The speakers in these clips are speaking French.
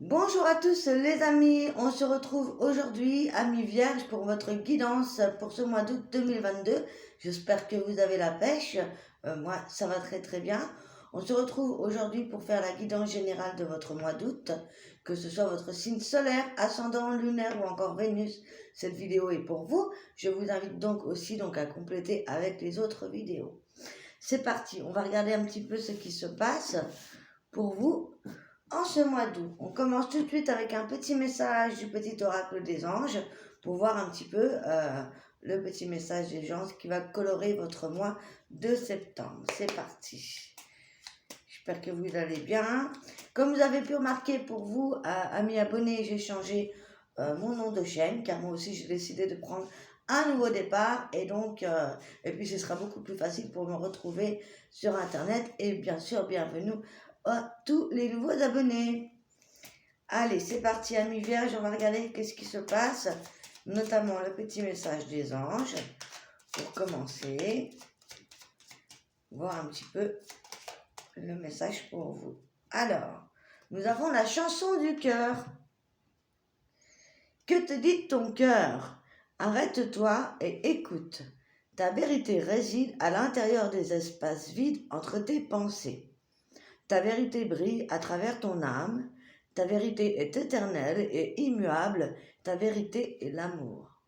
Bonjour à tous les amis, on se retrouve aujourd'hui amis vierges pour votre guidance pour ce mois d'août 2022. J'espère que vous avez la pêche, moi ça va très bien. On se retrouve aujourd'hui pour faire la guidance générale de votre mois d'août, que ce soit votre signe solaire, ascendant, lunaire ou encore Vénus. Cette vidéo est pour vous, je vous invite donc aussi à compléter avec les autres vidéos. C'est parti, on va regarder un petit peu ce qui se passe pour vous en ce mois d'août. On commence tout de suite avec un petit message du petit oracle des anges pour voir un petit peu le petit message des anges qui va colorer votre mois de septembre. C'est parti. J'espère que vous allez bien. Comme vous avez pu remarquer pour vous, amis abonnés, j'ai changé mon nom de chaîne car moi aussi j'ai décidé de prendre un nouveau départ et puis ce sera beaucoup plus facile pour me retrouver sur internet et bien sûr bienvenue à tous les nouveaux abonnés. Allez, c'est parti amis vierges, on va regarder qu'est-ce qui se passe, notamment le petit message des anges pour commencer, voir un petit peu le message pour vous. Alors, nous avons la chanson du cœur. Que te dit ton cœur? Arrête-toi et écoute. Ta vérité réside à l'intérieur des espaces vides entre tes pensées. Ta vérité brille à travers ton âme. Ta vérité est éternelle et immuable. Ta vérité est l'amour.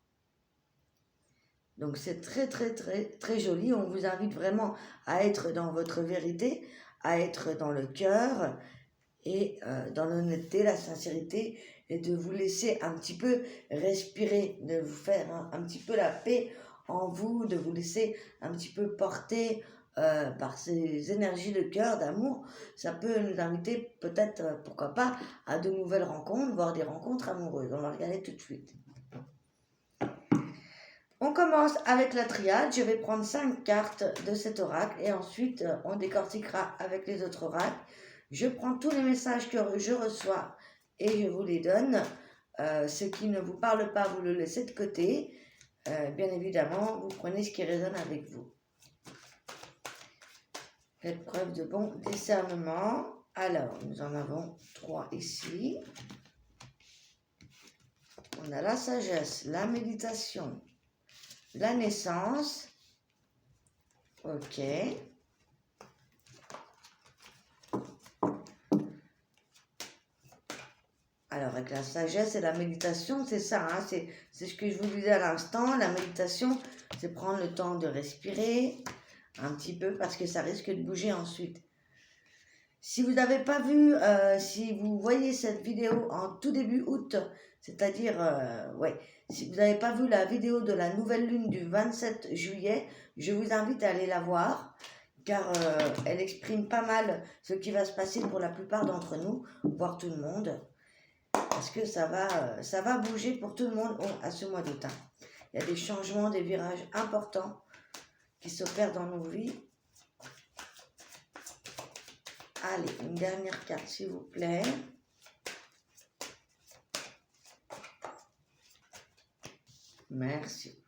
Donc c'est très joli. On vous invite vraiment à être dans votre vérité, à être dans le cœur et dans l'honnêteté, la sincérité et de vous laisser un petit peu respirer, de vous faire un petit peu la paix en vous, de vous laisser un petit peu porter par ces énergies de cœur, d'amour. Ça peut nous inviter peut-être, pourquoi pas, à de nouvelles rencontres, voire des rencontres amoureuses. On va regarder tout de suite. On commence avec la triade. Je vais prendre 5 cartes de cet oracle et ensuite on décortiquera avec les autres oracles. Je prends tous les messages que je reçois et je vous les donne. Ce qui ne vous parle pas, vous le laissez de côté. Bien évidemment, vous prenez ce qui résonne avec vous. Faites preuve de bon discernement. Alors, nous en avons 3 ici. On a la sagesse, la méditation, la naissance. Ok. Alors, avec la sagesse et la méditation, c'est ça, hein, c'est ce que je vous disais à l'instant. La méditation, c'est prendre le temps de respirer un petit peu parce que ça risque de bouger ensuite. Si vous n'avez pas vu, si vous voyez cette vidéo en tout début août, c'est-à-dire, si vous n'avez pas vu la vidéo de la nouvelle lune du 27 juillet, je vous invite à aller la voir car elle exprime pas mal ce qui va se passer pour la plupart d'entre nous, voire tout le monde. Parce que ça va bouger pour tout le monde à ce mois d'août. Il y a des changements, des virages importants qui s'opèrent dans nos vies. Allez, une dernière carte s'il vous plaît. Merci.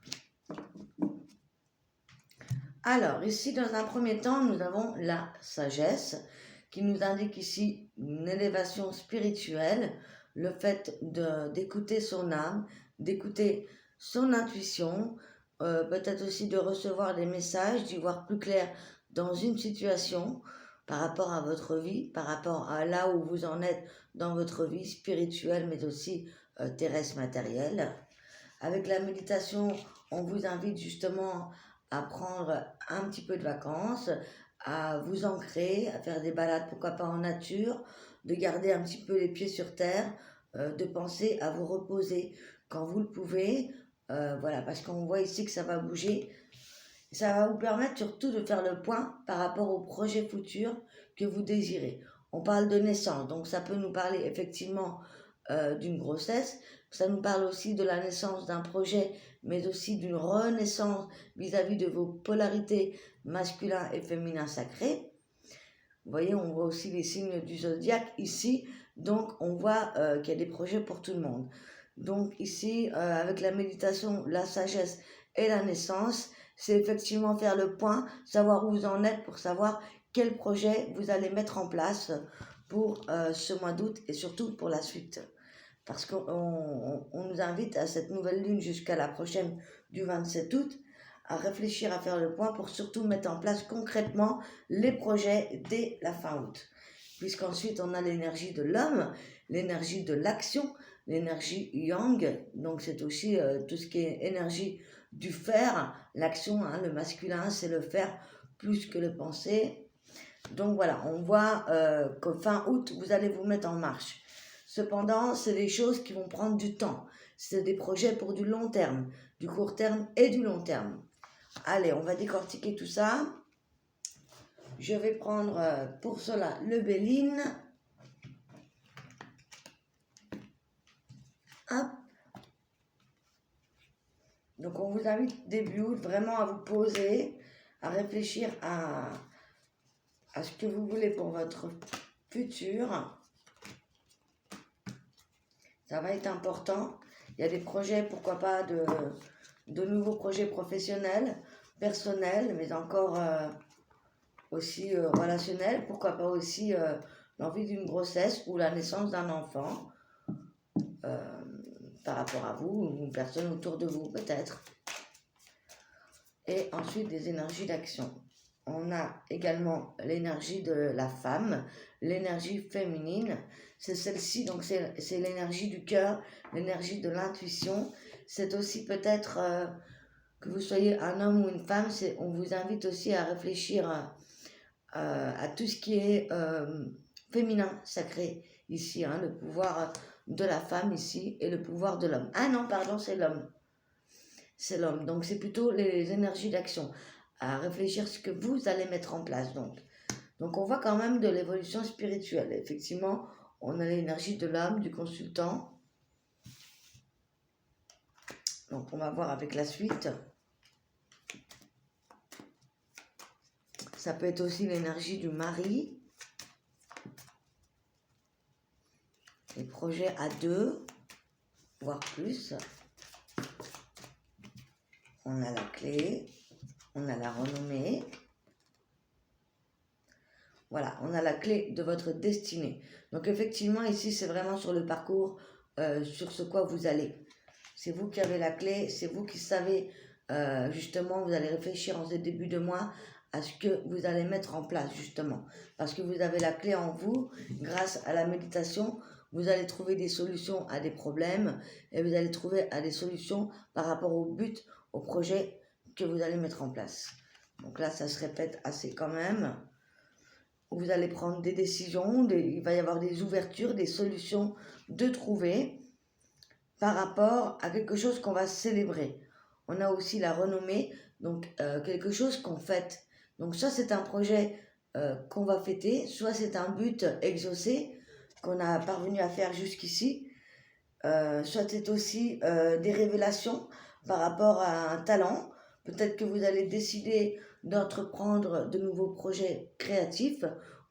Alors, ici, dans un premier temps, nous avons la sagesse qui nous indique ici une élévation spirituelle, le fait d'écouter son âme, d'écouter son intuition, peut-être aussi de recevoir des messages, d'y voir plus clair dans une situation par rapport à votre vie, par rapport à là où vous en êtes dans votre vie spirituelle, mais aussi terrestre matérielle. Avec la méditation, on vous invite justement à prendre un petit peu de vacances, à vous ancrer, à faire des balades, pourquoi pas en nature, de garder un petit peu les pieds sur terre, de penser à vous reposer quand vous le pouvez, voilà, parce qu'on voit ici que ça va bouger. Ça va vous permettre surtout de faire le point par rapport au projet futur que vous désirez. On parle de naissance, donc ça peut nous parler effectivement d'une grossesse, ça nous parle aussi de la naissance d'un projet, mais aussi d'une renaissance vis-à-vis de vos polarités masculin et féminin sacrés. Vous voyez, on voit aussi les signes du zodiaque ici, donc on voit qu'il y a des projets pour tout le monde. Donc ici, avec la méditation, la sagesse et la naissance, c'est effectivement faire le point, savoir où vous en êtes pour savoir quel projet vous allez mettre en place pour ce mois d'août et surtout pour la suite. Parce qu'on nous invite à cette nouvelle lune jusqu'à la prochaine du 27 août à réfléchir, à faire le point pour surtout mettre en place concrètement les projets dès la fin août. Puisqu'ensuite on a l'énergie de l'homme, l'énergie de l'action, l'énergie yang, donc c'est aussi tout ce qui est énergie du faire, l'action, hein, le masculin c'est le faire plus que le penser. Donc voilà, on voit qu'au fin août vous allez vous mettre en marche. Cependant, c'est des choses qui vont prendre du temps. C'est des projets pour du long terme, du court terme et du long terme. Allez, on va décortiquer tout ça. Je vais prendre pour cela le Béline. Hop. Donc on vous invite début août vraiment à vous poser, à réfléchir à ce que vous voulez pour votre futur. Ça va être important. Il y a des projets, pourquoi pas, de nouveaux projets professionnels, personnels, mais encore aussi relationnels. Pourquoi pas aussi l'envie d'une grossesse ou la naissance d'un enfant par rapport à vous ou une personne autour de vous, peut-être. Et ensuite, des énergies d'action. On a également l'énergie de la femme, l'énergie féminine. C'est celle-ci, donc c'est l'énergie du cœur, l'énergie de l'intuition. C'est aussi peut-être que vous soyez un homme ou une femme, on vous invite aussi à réfléchir à tout ce qui est féminin, sacré, ici, hein, le pouvoir de la femme ici et le pouvoir de l'homme. Ah non, pardon, c'est l'homme. C'est l'homme, donc c'est plutôt les énergies d'action, à réfléchir ce que vous allez mettre en place. Donc on voit quand même de l'évolution spirituelle. Effectivement, on a l'énergie de l'homme, du consultant. Donc on va voir avec la suite. Ça peut être aussi l'énergie du mari. Les projets à deux, voire plus. On a la clé, on a la renommée. Voilà, on a la clé de votre destinée. Donc effectivement, ici, c'est vraiment sur le parcours, sur ce quoi vous allez. C'est vous qui avez la clé, c'est vous qui savez, justement, vous allez réfléchir en ce début de mois à ce que vous allez mettre en place, justement. Parce que vous avez la clé en vous, grâce à la méditation, vous allez trouver des solutions à des problèmes et vous allez trouver des solutions par rapport au but, au projet que vous allez mettre en place. Donc là, ça se répète assez quand même. Vous allez prendre des décisions, il va y avoir des ouvertures, des solutions de trouver par rapport à quelque chose qu'on va célébrer. On a aussi la renommée, donc quelque chose qu'on fête. Donc soit c'est un projet qu'on va fêter, soit c'est un but exaucé qu'on a parvenu à faire jusqu'ici, soit c'est aussi des révélations par rapport à un talent. Peut-être que vous allez décider d'entreprendre de nouveaux projets créatifs,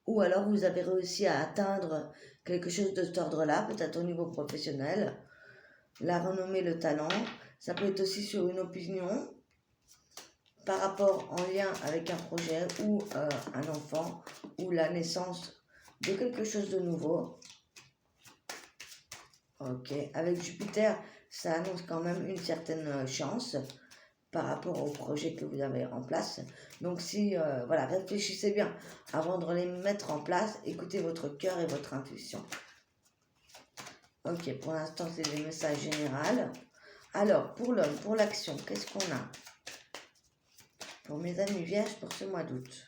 ou alors vous avez réussi à atteindre quelque chose de cet ordre-là, peut-être au niveau professionnel. La renommée, le talent, ça peut être aussi sur une opinion par rapport en lien avec un projet ou un enfant ou la naissance de quelque chose de nouveau. Ok, avec Jupiter, ça annonce quand même une certaine chance par rapport au projet que vous avez en place. Donc si, voilà, réfléchissez bien avant de les mettre en place, écoutez votre cœur et votre intuition. Ok, pour l'instant, c'est des messages généraux. Alors, pour l'homme, pour l'action, qu'est-ce qu'on a? Pour mes amis vierges, pour ce mois d'août.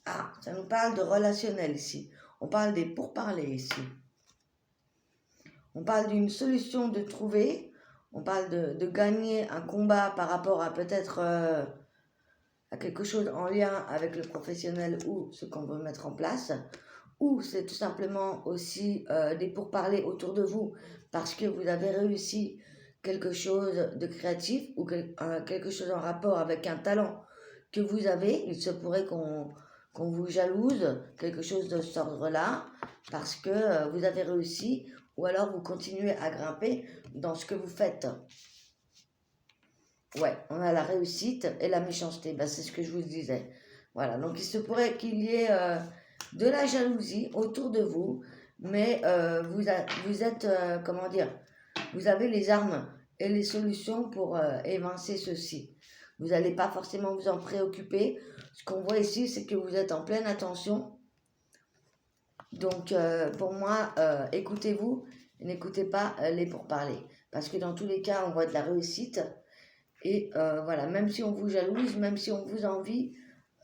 Ah, ça nous parle de relationnel ici. On parle des pourparlers ici. On parle d'une solution de trouver. On parle de gagner un combat par rapport à peut-être à quelque chose en lien avec le professionnel ou ce qu'on veut mettre en place. Ou c'est tout simplement aussi des pourparlers autour de vous parce que vous avez réussi quelque chose de créatif ou quelque chose en rapport avec un talent que vous avez. Il se pourrait qu'on vous jalouse, quelque chose de cet ordre-là, parce que vous avez réussi, ou alors vous continuez à grimper dans ce que vous faites. Ouais, on a la réussite et la méchanceté, ben, c'est ce que je vous disais. Voilà, donc il se pourrait qu'il y ait de la jalousie autour de vous, mais vous êtes, comment dire, vous avez les armes et les solutions pour évincer ceci. Vous n'allez pas forcément vous en préoccuper. Ce qu'on voit ici, c'est que vous êtes en pleine attention. Donc, pour moi, écoutez-vous et n'écoutez pas les pourparlers. Parce que dans tous les cas, on voit de la réussite. Et voilà, même si on vous jalouse, même si on vous envie,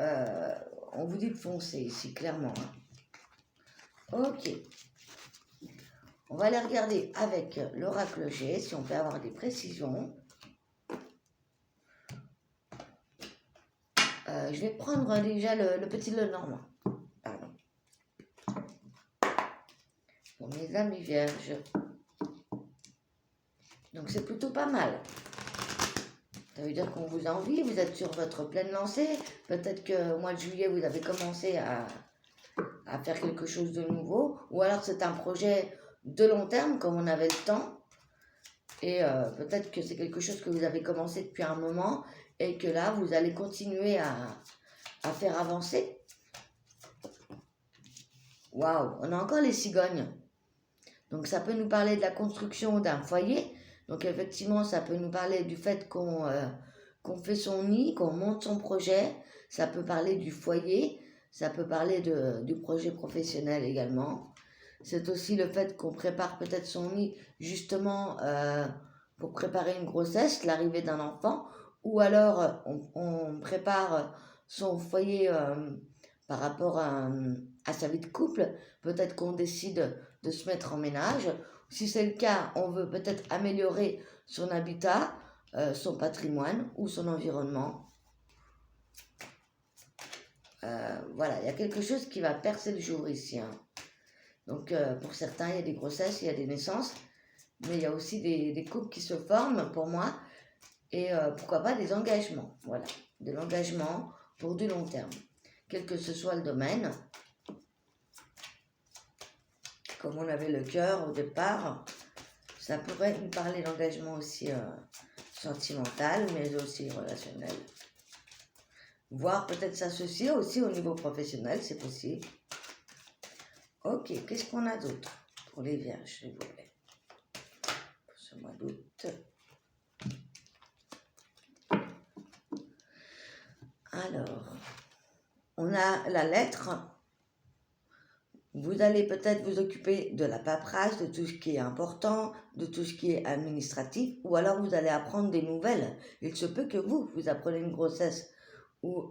euh, on vous dit de foncer ici, clairement, hein. Ok. On va aller regarder avec l'oracle G, si on peut avoir des précisions. Je vais prendre déjà le petit Lenormand. Pardon. Pour mes amis vierges. Donc c'est plutôt pas mal. Ça veut dire qu'on vous envie, vous êtes sur votre pleine lancée. Peut-être qu'au mois de juillet, vous avez commencé à faire quelque chose de nouveau. Ou alors c'est un projet de long terme, comme on avait le temps. Et peut-être que c'est quelque chose que vous avez commencé depuis un moment et que là, vous allez continuer à faire avancer. Waouh, on a encore les cigognes. Donc ça peut nous parler de la construction d'un foyer. Donc effectivement, ça peut nous parler du fait qu'on fait son nid, qu'on monte son projet. Ça peut parler du foyer. Ça peut parler du projet professionnel également. C'est aussi le fait qu'on prépare peut-être son nid justement pour préparer une grossesse, l'arrivée d'un enfant. Ou alors on prépare son foyer par rapport à sa vie de couple. Peut-être qu'on décide de se mettre en ménage. Si c'est le cas, on veut peut-être améliorer son habitat, son patrimoine ou son environnement. Voilà, il y a quelque chose qui va percer le jour ici, hein. Donc pour certains, il y a des grossesses, il y a des naissances, mais il y a aussi des couples qui se forment pour moi, et pourquoi pas des engagements, voilà, de l'engagement pour du long terme, quel que ce soit le domaine. Comme on avait le cœur au départ, ça pourrait nous parler d'engagement aussi sentimental, mais aussi relationnel. Voire peut-être s'associer aussi au niveau professionnel, c'est possible. Ok, qu'est-ce qu'on a d'autre pour les vierges, s'il vous plaît, pour ce mois d'août? Alors, on a la lettre. Vous allez peut-être vous occuper de la paperasse, de tout ce qui est important, de tout ce qui est administratif, ou alors vous allez apprendre des nouvelles. Il se peut que vous appreniez une grossesse, ou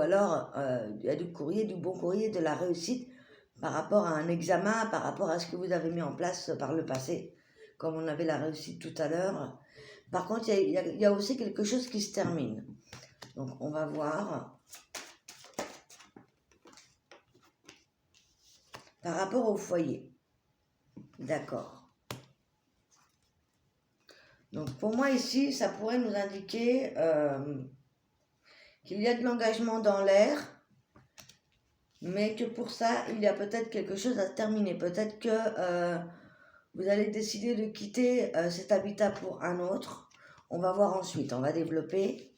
alors il y a du courrier, du bon courrier, de la réussite par rapport à un examen, par rapport à ce que vous avez mis en place par le passé, comme on avait la réussite tout à l'heure. Par contre, il y a aussi quelque chose qui se termine. Donc, on va voir. Par rapport au foyer. D'accord. Donc, pour moi, ici, ça pourrait nous indiquer qu'il y a de l'engagement dans l'air, mais que pour ça, il y a peut-être quelque chose à terminer. Peut-être que vous allez décider de quitter cet habitat pour un autre. On va voir ensuite, on va développer.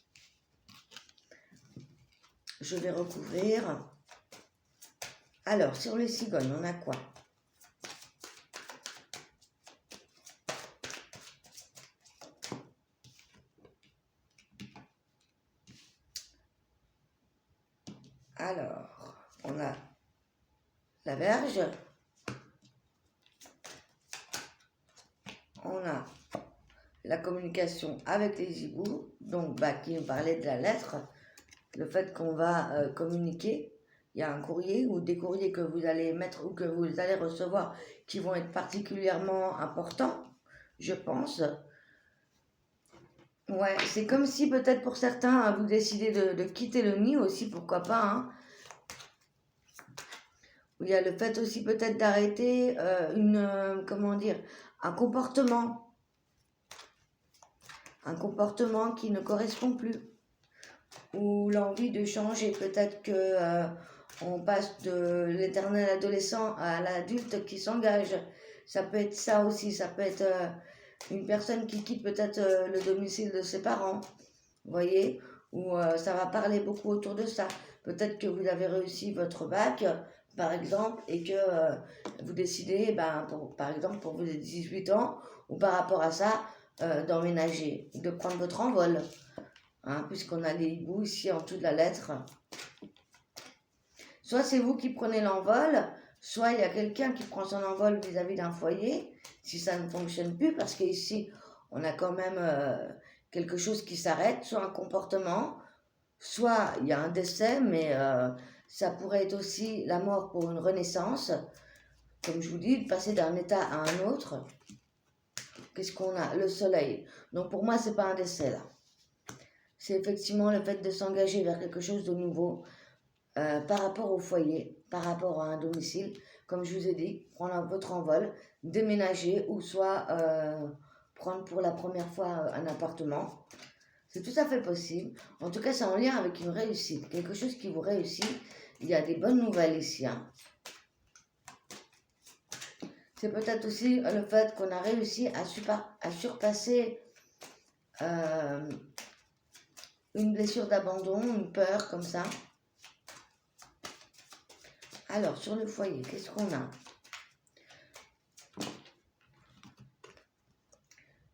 Je vais recouvrir. Alors, sur les cigognes, on a quoi? Alors, on a la Vierge. On a la communication avec les hiboux, donc qui nous parlait de la lettre, le fait qu'on va communiquer. Il y a un courrier ou des courriers que vous allez mettre ou que vous allez recevoir qui vont être particulièrement importants, je pense. Ouais, c'est comme si peut-être pour certains, vous décidez de quitter le nid aussi, pourquoi pas, hein. Il y a le fait aussi peut-être d'arrêter comment dire, un comportement qui ne correspond plus, ou l'envie de changer. Peut-être que on passe de l'éternel adolescent à l'adulte qui s'engage. Ça peut être ça aussi, ça peut être une personne qui quitte peut-être le domicile de ses parents vous voyez, où ça va parler beaucoup autour de ça. Peut-être que vous avez réussi votre bac, par exemple, et que vous décidez, ben, par exemple, pour vos 18 ans, ou par rapport à ça, d'emménager, de prendre votre envol, hein, puisqu'on a les hiboux ici en dessous de la lettre. Soit c'est vous qui prenez l'envol, soit il y a quelqu'un qui prend son envol vis-à-vis d'un foyer, si ça ne fonctionne plus, parce qu'ici, on a quand même quelque chose qui s'arrête, soit un comportement, soit il y a un décès, mais ça pourrait être aussi la mort pour une renaissance, comme je vous dis, de passer d'un état à un autre. Qu'est-ce qu'on a? Le soleil. Donc pour moi, c'est pas un décès là. C'est effectivement le fait de s'engager vers quelque chose de nouveau par rapport au foyer, par rapport à un domicile. Comme je vous ai dit, prendre votre envol, déménager ou soit prendre pour la première fois un appartement. C'est tout à fait possible. En tout cas, c'est en lien avec une réussite, quelque chose qui vous réussit. Il y a des bonnes nouvelles ici, hein. C'est peut-être aussi le fait qu'on a réussi à surpasser une blessure d'abandon, une peur comme ça. Alors, sur le foyer, qu'est-ce qu'on a?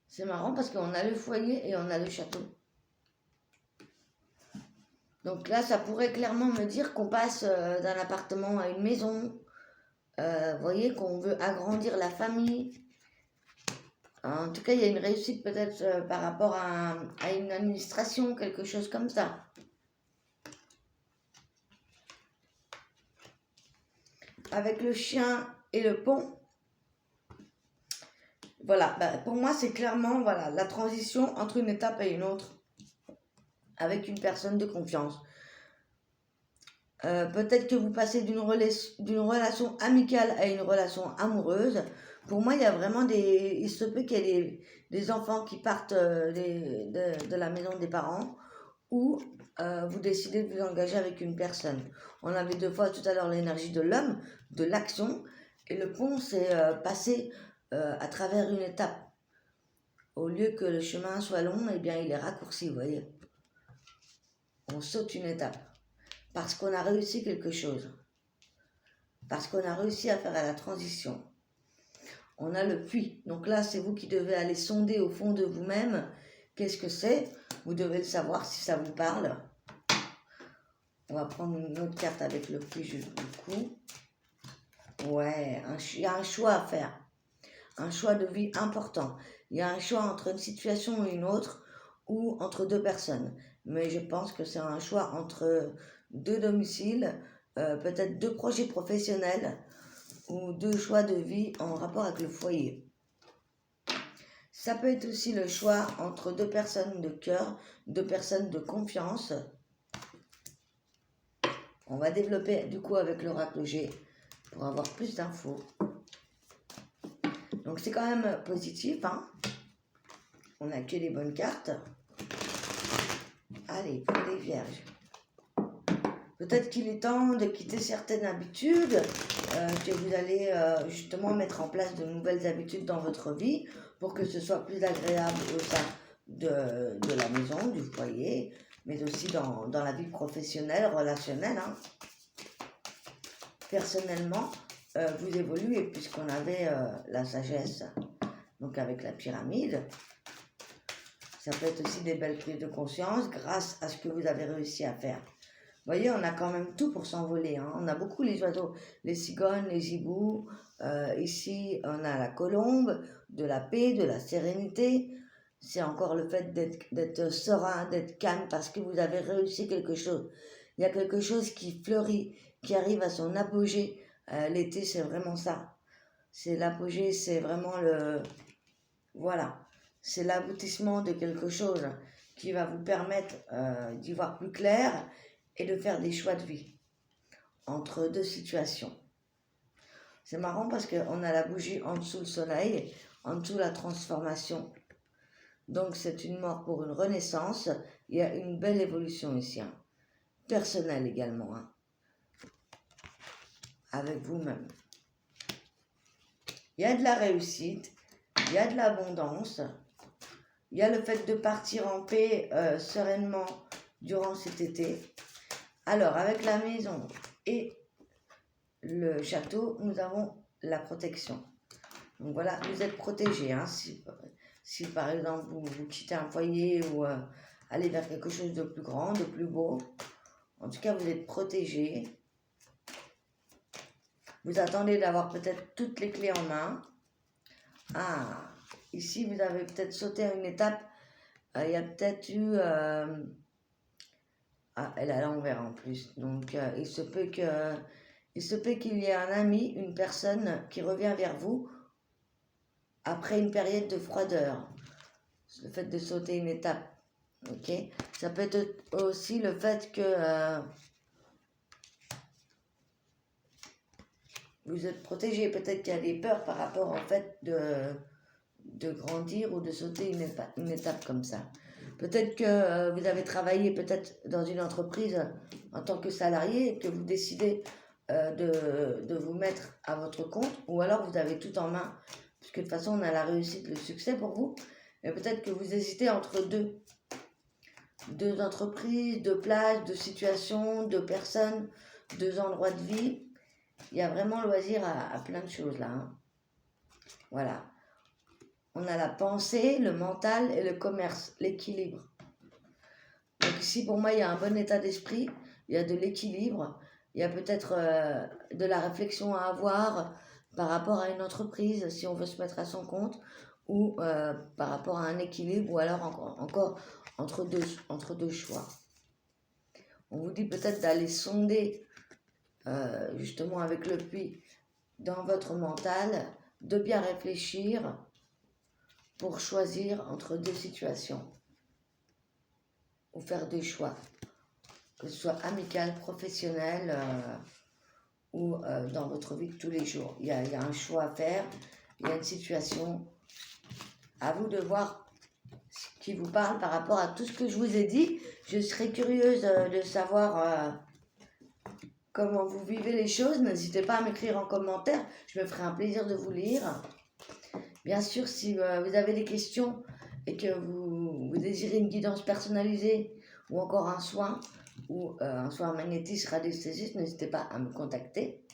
C'est marrant parce qu'on a le foyer et on a le château. Donc là, ça pourrait clairement me dire qu'on passe d'un appartement à une maison. Vous voyez, qu'on veut agrandir la famille. En tout cas, il y a une réussite peut-être par rapport à une administration, quelque chose comme ça. Avec le chien et le pont, voilà, pour moi, c'est clairement voilà, la transition entre une étape et une autre avec une personne de confiance. Peut-être que vous passez d'une relation amicale à une relation amoureuse. Pour moi, il y a vraiment il se peut qu'il y ait des enfants qui partent de la maison des parents ou vous décidez de vous engager avec une personne. On avait deux fois tout à l'heure l'énergie de l'homme, de l'action, et le pont, c'est passer à travers une étape. Au lieu que le chemin soit long, eh bien, il est raccourci, vous voyez. On saute une étape. Parce qu'on a réussi quelque chose. Parce qu'on a réussi à faire la transition. On a le puits. Donc là, c'est vous qui devez aller sonder au fond de vous-même. Qu'est-ce que c'est? Vous devez le savoir si ça vous parle. On va prendre une autre carte avec le puits du coup. Ouais, il y a un choix à faire. Un choix de vie important. Il y a un choix entre une situation et une autre ou entre deux personnes. Mais je pense que c'est un choix entre deux domiciles, peut-être deux projets professionnels ou deux choix de vie en rapport avec le foyer. Ça peut être aussi le choix entre deux personnes de cœur, deux personnes de confiance. On va développer du coup avec l'oracle G pour avoir plus d'infos. Donc c'est quand même positif, hein. On a que les bonnes cartes. Allez, pour les vierges. Peut-être qu'il est temps de quitter certaines habitudes, que vous allez justement mettre en place de nouvelles habitudes dans votre vie pour que ce soit plus agréable au sein de la maison, du foyer, mais aussi dans la vie professionnelle, relationnelle, hein. Personnellement, vous évoluez puisqu'on avait la sagesse, donc avec la pyramide. Ça peut être aussi des belles prises de conscience grâce à ce que vous avez réussi à faire. Vous voyez, on a quand même tout pour s'envoler, hein. On a beaucoup les oiseaux, les cigognes, les hiboux. Ici, on a la colombe, de la paix, de la sérénité. C'est encore le fait d'être serein, d'être calme parce que vous avez réussi quelque chose. Il y a quelque chose qui fleurit, qui arrive à son apogée. L'été, c'est vraiment ça. C'est l'apogée, c'est vraiment le... Voilà. C'est l'aboutissement de quelque chose qui va vous permettre d'y voir plus clair et de faire des choix de vie entre deux situations. C'est marrant parce qu'on a la bougie en dessous le soleil, en dessous la transformation. Donc c'est une mort pour une renaissance. Il y a une belle évolution ici, hein. Personnelle également, hein. Avec vous-même. Il y a de la réussite, il y a de l'abondance. Il y a le fait de partir en paix sereinement durant cet été. Alors, avec la maison et le château, nous avons la protection. Donc voilà, vous êtes protégé. Hein, si par exemple vous quittez un foyer ou allez vers quelque chose de plus grand, de plus beau, en tout cas vous êtes protégé. Vous attendez d'avoir peut-être toutes les clés en main. Ah, ici vous avez peut-être sauté à une étape. Il y a peut-être eu... Ah, elle est à l'envers en plus. Donc il se peut qu'il y ait un ami, une personne qui revient vers vous après une période de froideur. Le fait de sauter une étape. Ok. Ça peut être aussi le fait que vous êtes protégé. Peut-être qu'il y a des peurs par rapport au fait de grandir ou de sauter une étape comme ça. Peut-être que vous avez travaillé peut-être dans une entreprise en tant que salarié et que vous décidez de vous mettre à votre compte, ou alors vous avez tout en main, puisque de toute façon on a la réussite, le succès pour vous, et peut-être que vous hésitez entre deux entreprises, deux places, deux situations, deux personnes, deux endroits de vie. Il y a vraiment loisir à plein de choses là. Hein. Voilà. On a la pensée, le mental et le commerce, l'équilibre. Donc ici, pour moi, il y a un bon état d'esprit, il y a de l'équilibre, il y a peut-être de la réflexion à avoir par rapport à une entreprise, si on veut se mettre à son compte, ou par rapport à un équilibre, ou alors encore entre deux choix. On vous dit peut-être d'aller sonder, justement avec le puits, dans votre mental, de bien réfléchir pour choisir entre deux situations ou faire des choix, que ce soit amical, professionnel ou dans votre vie de tous les jours. Il y a un choix à faire, il y a une situation, à vous de voir ce qui vous parle par rapport à tout ce que je vous ai dit. Je serais curieuse de savoir comment vous vivez les choses. N'hésitez pas à m'écrire en commentaire, je me ferai un plaisir de vous lire. Bien sûr, si vous avez des questions et que vous désirez une guidance personnalisée ou encore un soin ou un soin magnétiste radiesthésiste, n'hésitez pas à me contacter.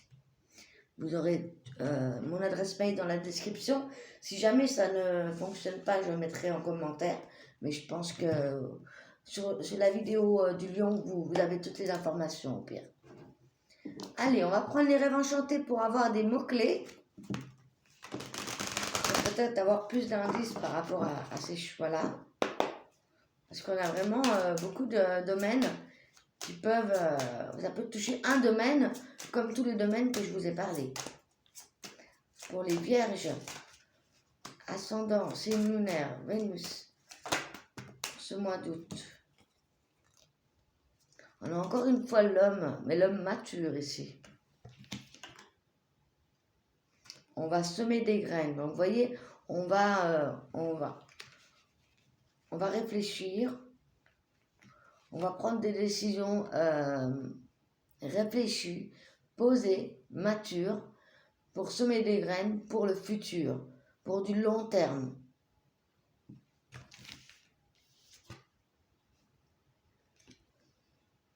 Vous aurez mon adresse mail dans la description. Si jamais ça ne fonctionne pas, je le mettrai en commentaire. Mais je pense que sur la vidéo du lion, vous avez toutes les informations au pire. Allez, on va prendre les rêves enchantés pour avoir des mots-clés. Peut-être avoir plus d'indices par rapport à ces choix-là. Parce qu'on a vraiment beaucoup de domaines qui peuvent... ça peut toucher un domaine comme tous les domaines que je vous ai parlé. Pour les vierges, ascendant, signe lunaire, Vénus, ce mois d'août. On a encore une fois l'homme, mais l'homme mature ici. On va semer des graines. Donc, vous voyez, on va réfléchir. On va prendre des décisions réfléchies, posées, matures, pour semer des graines pour le futur, pour du long terme.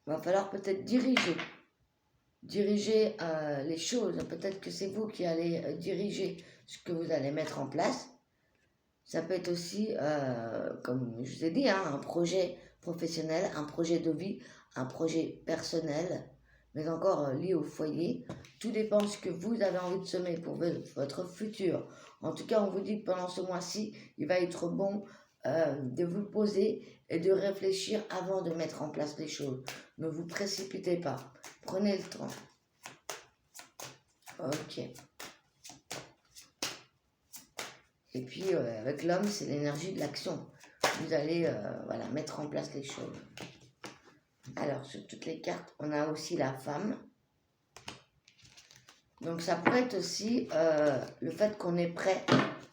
Il va falloir peut-être diriger les choses. Peut-être que c'est vous qui allez diriger ce que vous allez mettre en place. Ça peut être aussi, comme je vous ai dit, hein, un projet professionnel, un projet de vie, un projet personnel, mais encore lié au foyer. Tout dépend de ce que vous avez envie de semer pour votre futur. En tout cas, on vous dit que pendant ce mois-ci, il va être bon de vous poser et de réfléchir avant de mettre en place les choses. Ne vous précipitez pas. Prenez le temps. Ok. Et puis, avec l'homme, c'est l'énergie de l'action. Vous allez mettre en place les choses. Alors, sur toutes les cartes, on a aussi la femme. Donc, ça pourrait être aussi le fait qu'on est prêt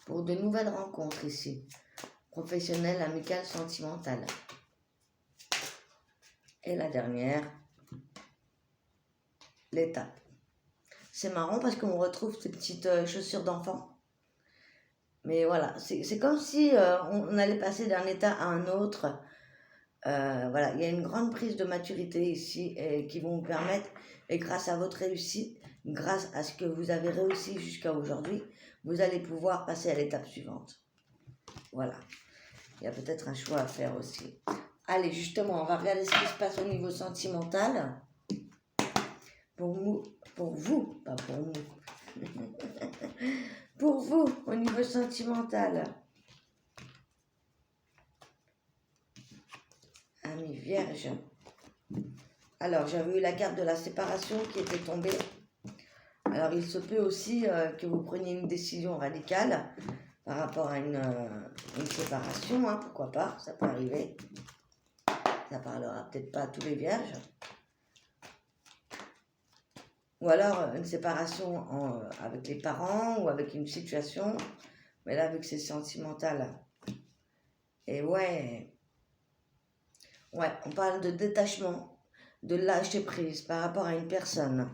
pour de nouvelles rencontres ici. Professionnelles, amicales, sentimentales. Et la dernière, l'étape. C'est marrant parce qu'on retrouve ces petites chaussures d'enfant. Mais voilà, c'est comme si on allait passer d'un état à un autre. Voilà, il y a une grande prise de maturité ici et qui vont vous permettre, et grâce à votre réussite, grâce à ce que vous avez réussi jusqu'à aujourd'hui, vous allez pouvoir passer à l'étape suivante. Voilà, il y a peut-être un choix à faire aussi. Allez, justement, on va regarder ce qui se passe au niveau sentimental. Pour vous, pas pour nous. Pour vous, au niveau sentimental. Ami Vierge. Alors, j'avais eu la carte de la séparation qui était tombée. Alors, il se peut aussi que vous preniez une décision radicale par rapport à une séparation, hein, pourquoi pas, ça peut arriver. Ça parlera peut-être pas à tous les vierges. Ou alors une séparation avec les parents ou avec une situation, mais là, vu que c'est sentimental. Et ouais, on parle de détachement, de lâcher prise par rapport à une personne.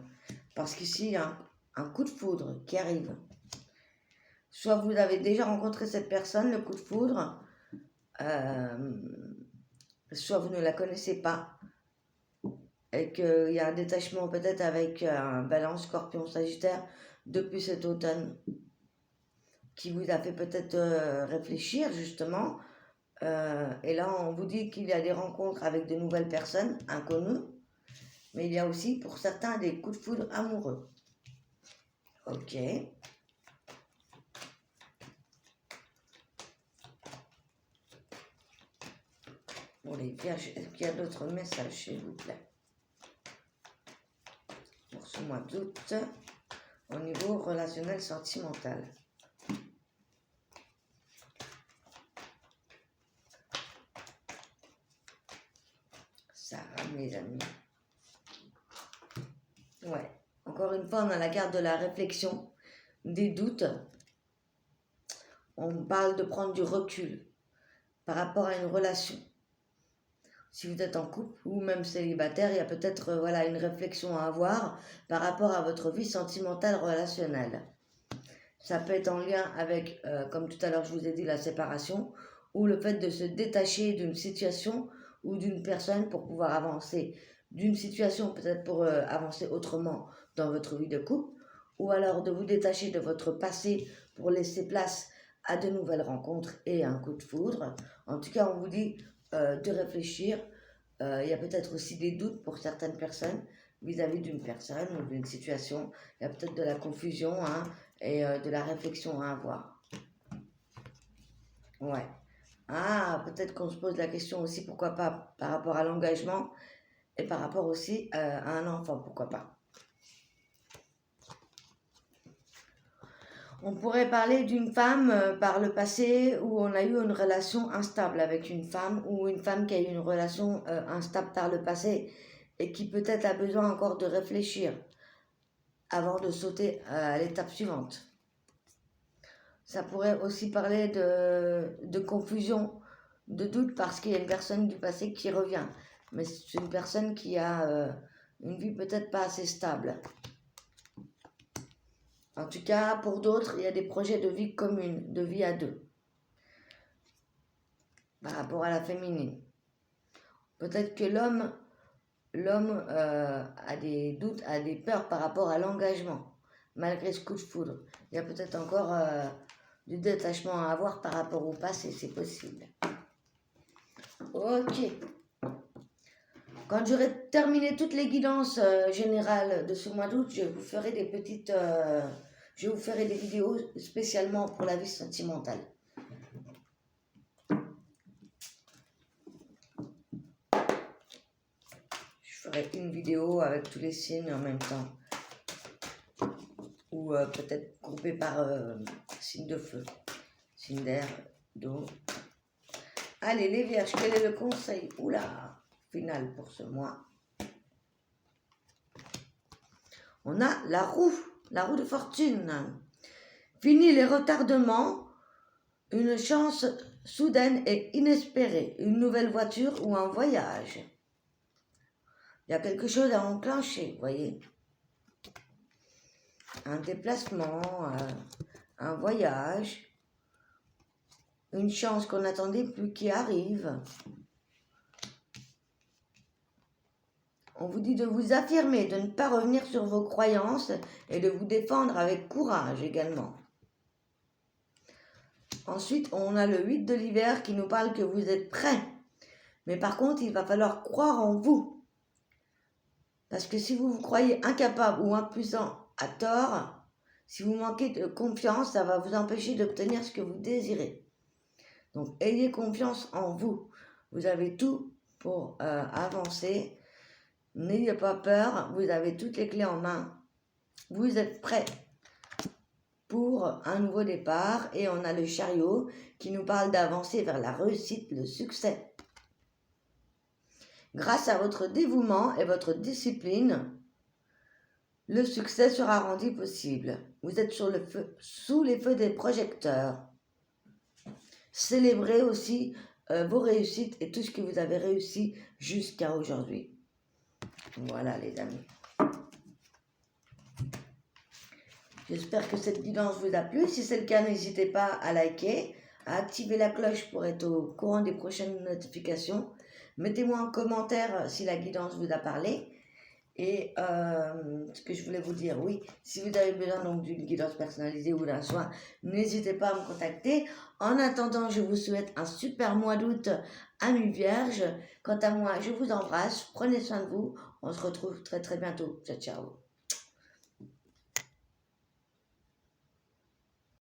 Parce qu'ici, il y a un coup de foudre qui arrive. Soit vous avez déjà rencontré cette personne, le coup de foudre, soit vous ne la connaissez pas, et qu'il y a un détachement peut-être avec un Balance, Scorpion, Sagittaire depuis cet automne, qui vous a fait peut-être réfléchir justement. Et là, on vous dit qu'il y a des rencontres avec de nouvelles personnes inconnues, mais il y a aussi pour certains des coups de foudre amoureux. Ok. Pour les vierges, est-ce qu'il y a d'autres messages, s'il vous plaît, pour ce mois d'août, au niveau relationnel sentimental? Ça va, mes amis. Ouais. Encore une fois, on a la carte de la réflexion, des doutes. On parle de prendre du recul par rapport à une relation. Si vous êtes en couple ou même célibataire, il y a peut-être voilà, une réflexion à avoir par rapport à votre vie sentimentale relationnelle. Ça peut être en lien avec, comme tout à l'heure je vous ai dit, la séparation ou le fait de se détacher d'une situation ou d'une personne pour pouvoir avancer, d'une situation peut-être pour avancer autrement dans votre vie de couple, ou alors de vous détacher de votre passé pour laisser place à de nouvelles rencontres et un coup de foudre. En tout cas, on vous dit de réfléchir. Il y a peut-être aussi des doutes pour certaines personnes vis-à-vis d'une personne ou d'une situation. Il y a peut-être de la confusion et de la réflexion à avoir. Ouais. Ah, peut-être qu'on se pose la question aussi, pourquoi pas, par rapport à l'engagement et par rapport aussi à un enfant, pourquoi pas. On pourrait parler d'une femme par le passé où on a eu une relation instable avec une femme ou une femme qui a eu une relation instable par le passé et qui peut-être a besoin encore de réfléchir avant de sauter à l'étape suivante. Ça pourrait aussi parler de confusion, de doute parce qu'il y a une personne du passé qui revient. Mais c'est une personne qui a une vie peut-être pas assez stable. En tout cas, pour d'autres, il y a des projets de vie commune, de vie à deux, par rapport à la féminine. Peut-être que l'homme a des doutes, a des peurs par rapport à l'engagement, malgré ce coup de foudre. Il y a peut-être encore du détachement à avoir par rapport au passé, c'est possible. Ok. Quand j'aurai terminé toutes les guidances générales de ce mois d'août, je vous ferai des petites... je vous ferai des vidéos spécialement pour la vie sentimentale. Je ferai une vidéo avec tous les signes en même temps. Ou peut-être groupé par signe de feu, signe d'air, d'eau. Allez, les vierges, quel est le conseil final pour ce mois? On a la roue de fortune. Fini les retardements, une chance soudaine et inespérée, une nouvelle voiture ou un voyage. Il y a quelque chose à enclencher, vous voyez. Un déplacement, un voyage, une chance qu'on n'attendait plus qui arrive. On vous dit de vous affirmer, de ne pas revenir sur vos croyances et de vous défendre avec courage également. Ensuite, on a le 8 de l'hiver qui nous parle que vous êtes prêts. Mais par contre, il va falloir croire en vous. Parce que si vous vous croyez incapable ou impuissant à tort, si vous manquez de confiance, ça va vous empêcher d'obtenir ce que vous désirez. Donc, ayez confiance en vous. Vous avez tout pour avancer. N'ayez pas peur, vous avez toutes les clés en main. Vous êtes prêts pour un nouveau départ. Et on a le chariot qui nous parle d'avancer vers la réussite, le succès. Grâce à votre dévouement et votre discipline, le succès sera rendu possible. Vous êtes sous les feux des projecteurs. Célébrez aussi vos réussites et tout ce que vous avez réussi jusqu'à aujourd'hui. Voilà les amis. J'espère que cette guidance vous a plu. Si c'est le cas, n'hésitez pas à liker, à activer la cloche pour être au courant des prochaines notifications. Mettez-moi en commentaire si la guidance vous a parlé. Et ce que je voulais vous dire, oui, si vous avez besoin donc d'une guidance personnalisée ou d'un soin, n'hésitez pas à me contacter. En attendant, je vous souhaite un super mois d'août à mi-vierge. Quant à moi, je vous embrasse, prenez soin de vous. On se retrouve très très bientôt. Ciao, ciao.